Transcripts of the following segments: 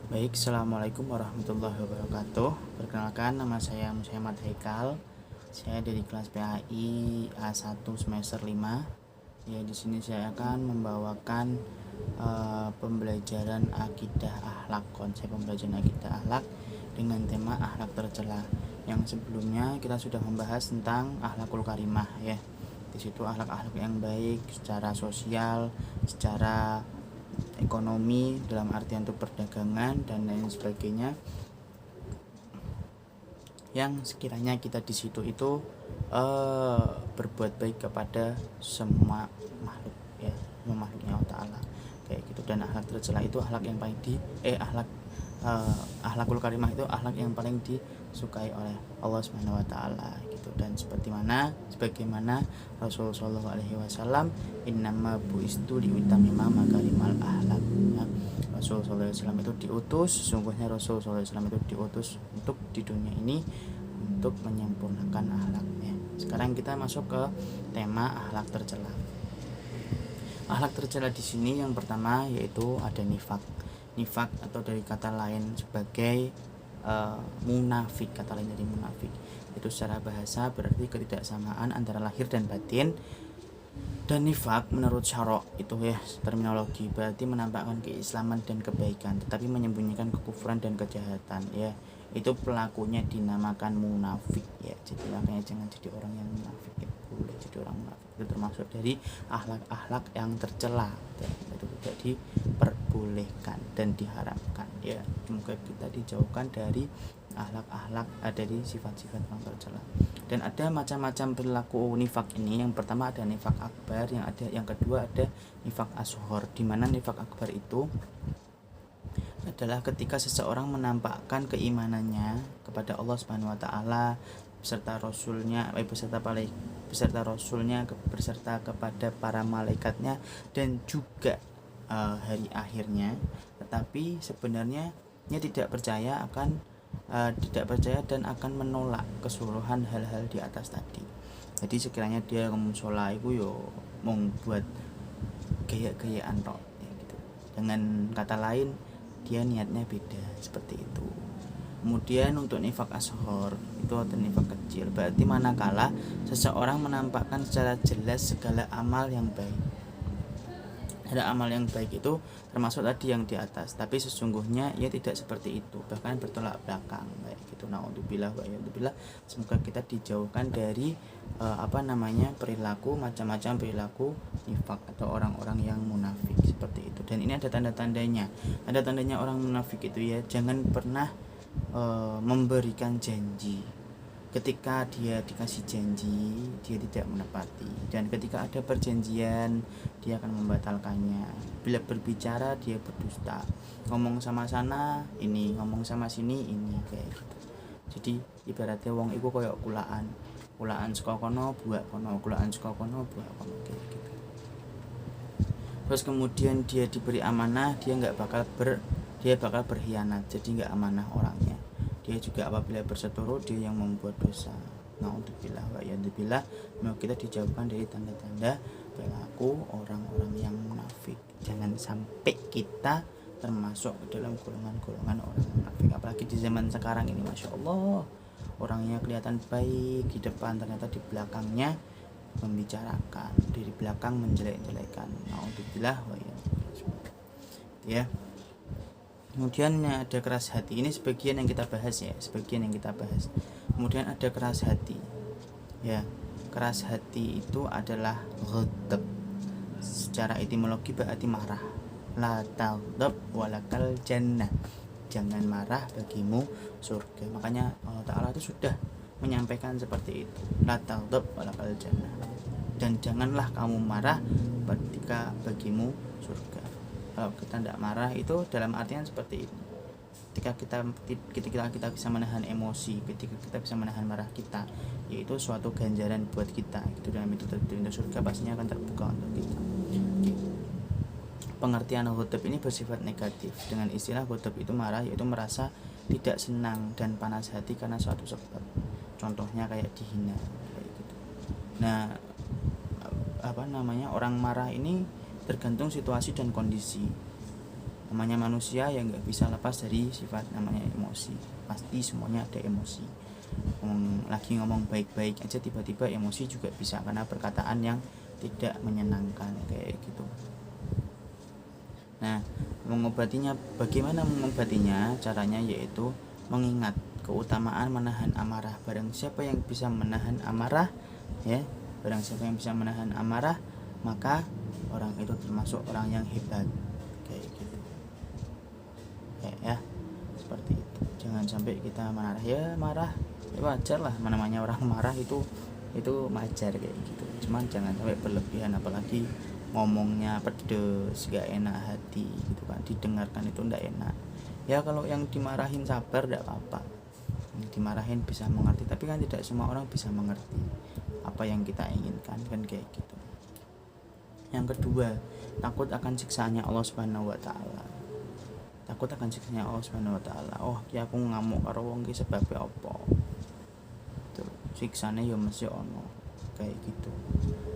Baik, Assalamualaikum warahmatullahi wabarakatuh. Perkenalkan, nama saya Muhammad Haikal. Saya dari kelas PAI A1 semester 5. Ya, di sini saya akan membawakan pembelajaran akidah akhlak, konsep pembelajaran akidah akhlak dengan tema akhlak tercela. Yang sebelumnya kita sudah membahas tentang akhlakul karimah ya. Di situ akhlak-akhlak yang baik secara sosial, secara ekonomi dalam artian untuk perdagangan dan lain sebagainya, yang sekiranya kita di situ itu berbuat baik kepada semua makhluk ya, semua makhluknya Allah Ta'ala kayak gitu. Dan akhlak tercela itu akhlak yang paling akhlakul karimah itu akhlak yang paling disukai oleh Allah Subhanahu wa taala gitu. Dan sebagaimana Rasulullah Shallallahu alaihi wasallam, innama buistu liutamima makarimal akhlak ya. Rasulullah SAW itu diutus, sesungguhnya Rasulullah SAW itu diutus untuk di dunia ini untuk menyempurnakan akhlaknya. Sekarang kita masuk ke tema akhlak tercela. Akhlak tercela di sini yang pertama yaitu ada nifak. Nifak atau dari kata lain sebagai munafik, kata lain dari munafik. Itu secara bahasa berarti ketidaksamaan antara lahir dan batin. Dan nifak menurut syarok itu ya terminologi berarti menampakkan keislaman dan kebaikan tetapi menyembunyikan kekufuran dan kejahatan ya. Itu pelakunya dinamakan munafik ya. Jadi makanya jangan jadi orang yang munafik ya. Boleh jadi orang munafik itu termasuk dari akhlak-akhlak yang tercela ya. Itu tidak diperbolehkan dan diharamkan ya. Semoga kita dijauhkan dari akhlak-akhlak dari sifat-sifat yang tercela. Dan ada macam-macam perilaku nifak ini. Yang pertama ada nifak akbar, yang kedua ada nifak ashor. Di mana nifak akbar itu adalah ketika seseorang menampakkan keimanannya kepada Allah Subhanahu wa taala beserta rasulnya, beserta kepada para malaikatnya dan juga hari akhirnya, tetapi sebenarnya dia tidak percaya dan akan menolak keseluruhan hal-hal di atas tadi. Jadi sekiranya dia ngomong sholat itu yo mau buat gaya-gayaan tok ya gitu. Dengan kata lain dia niatnya beda seperti itu. Kemudian untuk nifak ashor itu atau nifak kecil berarti manakala seseorang menampakkan secara jelas segala amal yang baik. Ada amal yang baik itu termasuk tadi yang di atas, tapi sesungguhnya ia tidak seperti itu, bahkan bertolak belakang kayak gitu. Naudzubillah wa a'udzubillah. Semoga kita dijauhkan dari macam-macam perilaku nifak atau orang-orang yang munafik seperti itu. Dan ini ada tanda-tandanya. Ada tandanya orang munafik itu ya, jangan pernah memberikan janji. Ketika dia dikasih janji, dia tidak menepati. Dan ketika ada perjanjian, dia akan membatalkannya. Bila berbicara, dia berdusta. Ngomong sama sana, ini. Ngomong sama sini, ini. Kayak gitu. Jadi ibaratnya wong iku koyok kulaan. Kulaan saka kono, buak kono. Kulaan saka kono, buak kono. Kayak gitu. Terus kemudian dia diberi amanah, dia bakal berkhianat. Jadi nggak amanah orangnya. Dia juga apabila berseteru dia yang membuat dosa. Naudzubillah wa a'udzubillah. Mau kita dijauhkan dari tanda-tanda perilaku orang-orang yang munafik. Jangan sampai kita termasuk dalam golongan-golongan orang munafik. Apalagi di zaman sekarang ini, masya Allah, orangnya kelihatan baik di depan, ternyata di belakangnya membicarakan, di belakang menjelek-jelekan. Naudzubillah wa a'udzubillah. Ya. Kemudian ada keras hati. Ini sebagian yang kita bahas. Kemudian ada keras hati. Ya, keras hati itu adalah ghadab. Secara etimologi berarti marah. La taghdab walakal jannah. Jangan marah, bagimu surga. Makanya Allah Ta'ala itu sudah menyampaikan seperti itu. La taghdab walakal jannah. Dan janganlah kamu marah ketika bagimu surga. Kalau kita tidak marah itu dalam artian seperti itu. Ketika kita bisa menahan emosi, ketika kita bisa menahan marah kita, yaitu suatu ganjaran buat kita. Itu dalam itu pintu surga pastinya akan terbuka untuk kita. Pengertian ghadab ini bersifat negatif. Dengan istilah ghadab itu marah, yaitu merasa tidak senang dan panas hati karena suatu sebab. Contohnya kayak dihina kayak gitu. Nah, orang marah ini tergantung situasi dan kondisi. Namanya manusia ya nggak bisa lepas dari sifat namanya emosi. Pasti semuanya ada emosi. Lagi ngomong baik-baik aja tiba-tiba emosi juga bisa karena perkataan yang tidak menyenangkan kayak gitu. Nah, mengobatinya, bagaimana mengobatinya? Caranya yaitu mengingat keutamaan menahan amarah. Barang siapa yang bisa menahan amarah, ya, barang siapa yang bisa menahan amarah, maka orang itu termasuk orang yang hebat kayak gitu. Ya, seperti itu. Jangan sampai kita marah, ya marah ya wajar lah, namanya orang marah itu wajar kayak gitu. Cuman jangan sampai berlebihan, apalagi ngomongnya pedes, gak enak hati gitu kan, didengarkan itu ndak enak. Ya kalau yang dimarahin sabar ndak apa-apa, yang dimarahin bisa mengerti, tapi kan tidak semua orang bisa mengerti apa yang kita inginkan kan kayak gitu. Yang kedua, takut akan siksaannya Allah Subhanahu wa taala. Takut akan siksaannya Allah Subhanahu wa taala. Oh, ki aku ngamuk karo wong ki sebabe apa? Siksane ya mesti ono kayak gitu.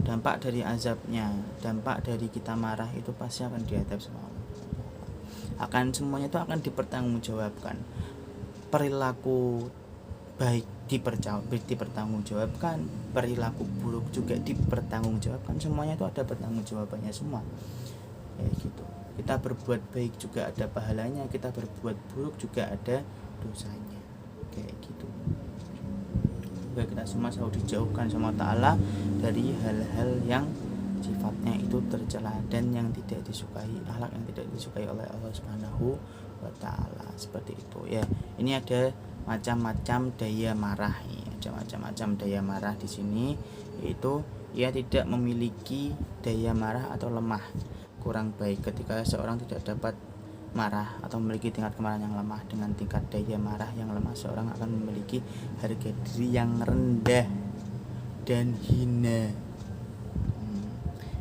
Dampak dari azabnya, dampak dari kita marah itu pasti akan dihadap sama Allah. Akan semuanya itu akan dipertanggungjawabkan. Perilaku baik dipertanggungjawabkan, perilaku buruk juga dipertanggungjawabkan. Semuanya itu ada pertanggungjawabannya semua. Kayak gitu. Kita berbuat baik juga ada pahalanya, kita berbuat buruk juga ada dosanya. Kayak gitu. Kita semua selalu dijauhkan sama Ta'ala dari hal-hal yang sifatnya itu tercela dan yang tidak disukai, akhlak yang tidak disukai oleh Allah Subhanahu wa taala. Seperti itu ya. Ini ada macam-macam daya marah ya. Ada macam-macam daya marah di sini, yaitu ia tidak memiliki daya marah atau lemah, kurang baik. Ketika seorang tidak dapat marah atau memiliki tingkat kemarahan yang lemah dengan tingkat daya marah yang lemah, seorang akan memiliki harga diri yang rendah dan hina,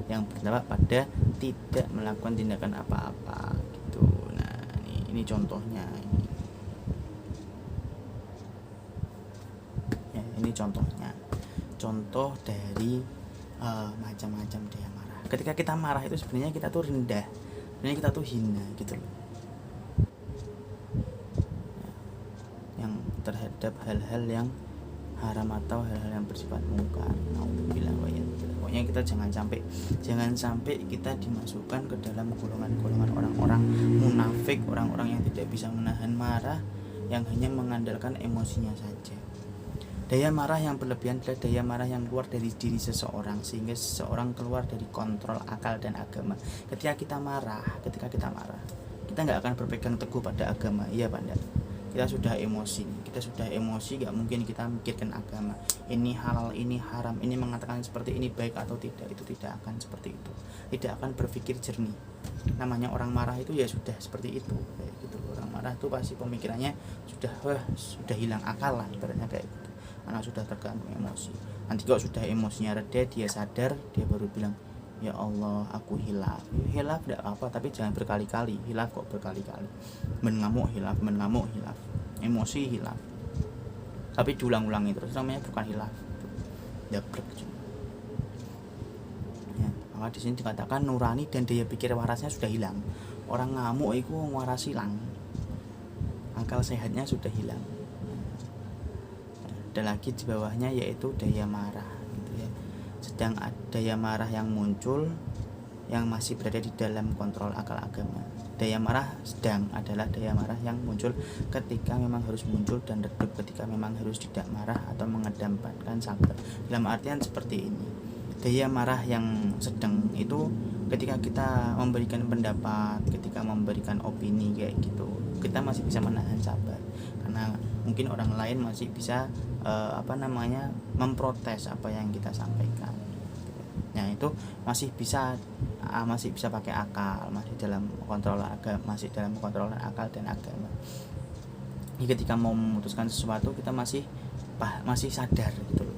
yang berdampak pada tidak melakukan tindakan apa-apa gitu. Nah, ini contohnya ya, ini contohnya, contoh dari macam-macam daya marah. Ketika kita marah itu sebenarnya kita tuh rendah, sebenarnya kita tuh hina gitu loh, terhadap hal-hal yang haram atau hal-hal yang bersifat mungkar. Nauzubillah wa iyyakum. Pokoknya kita jangan sampai kita dimasukkan ke dalam golongan-golongan orang-orang munafik, orang-orang yang tidak bisa menahan marah, yang hanya mengandalkan emosinya saja. Daya marah yang berlebihan adalah daya marah yang keluar dari diri seseorang, sehingga seseorang keluar dari kontrol akal dan agama. Ketika kita marah, kita nggak akan berpegang teguh pada agama, iya Pak Ndak? Kita sudah emosi, gak mungkin kita mikirkan agama, ini halal, ini haram, ini mengatakan seperti ini baik atau tidak. Itu tidak akan seperti itu, tidak akan berpikir jernih. Namanya orang marah itu ya sudah seperti itu kayak gitu. Orang marah itu pasti pemikirannya sudah hilang akal lah ibaratnya kayak gitu, karena sudah terganggu emosi. Nanti kalau sudah emosinya reda, dia sadar, dia baru bilang, ya Allah aku hilaf tidak apa, tapi jangan berkali-kali. Hilaf kok berkali-kali, mengamuk hilaf, emosi hilaf, tapi diulang-ulangi terus, namanya bukan hilaf, dabrek ya. Maka di sini dikatakan nurani dan daya pikir warasnya sudah hilang. Orang ngamuk itu waras hilang, akal sehatnya sudah hilang. Ada lagi di bawahnya yaitu daya marah gitu ya. Sedang daya marah yang muncul yang masih berada di dalam kontrol akal agama. Daya marah sedang adalah daya marah yang muncul ketika memang harus muncul dan redup ketika memang harus tidak marah atau mengedepankan sabar. Dalam artian seperti ini, daya marah yang sedang itu ketika kita memberikan pendapat, ketika memberikan opini kayak gitu, kita masih bisa menahan sabar, karena mungkin orang lain masih bisa memprotes apa yang kita sampaikan. Nah, itu masih bisa pakai akal, masih dalam kontrol akal dan agama. Jadi ketika mau memutuskan sesuatu, kita masih sadar gitu loh.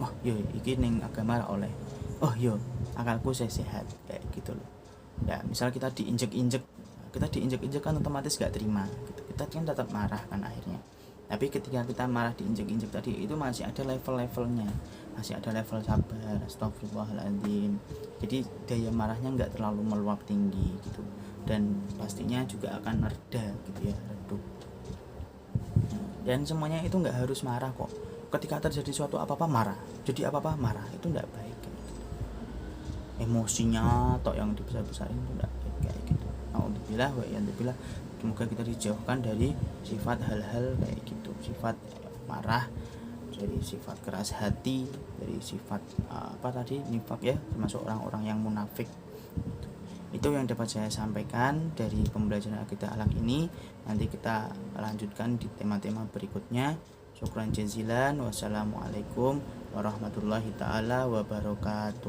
Oh, yo iki ning agama oleh. Oh, yo akalku sehat kayak gitu loh. Ya, misal kita diinjek-injek kan otomatis gak terima gitu. Kita kan tetap marah kan akhirnya. Tapi ketika kita marah diinjek-injek tadi, itu masih ada level-levelnya, masih ada level sabar, astagfirullahaladzim. Jadi daya marahnya nggak terlalu meluap tinggi gitu, dan pastinya juga akan reda gitu ya, redup. Dan semuanya itu nggak harus marah kok. Ketika terjadi suatu apa-apa marah, jadi apa-apa marah, itu nggak baik gitu. Emosinya atau yang dibesar-besarin itu nggak baik kayak gitu. Alhamdulillah wa iyadzubillah, semoga kita dijauhkan dari sifat hal-hal kayak gitu, sifat marah, dari sifat keras hati, dari sifat nifak ya, termasuk orang-orang yang munafik. Itu yang dapat saya sampaikan dari pembelajaran akidah akhlak ini. Nanti kita lanjutkan di tema-tema berikutnya. Syukran jazilan. Wassalamualaikum warahmatullahi taala wabarakatuh.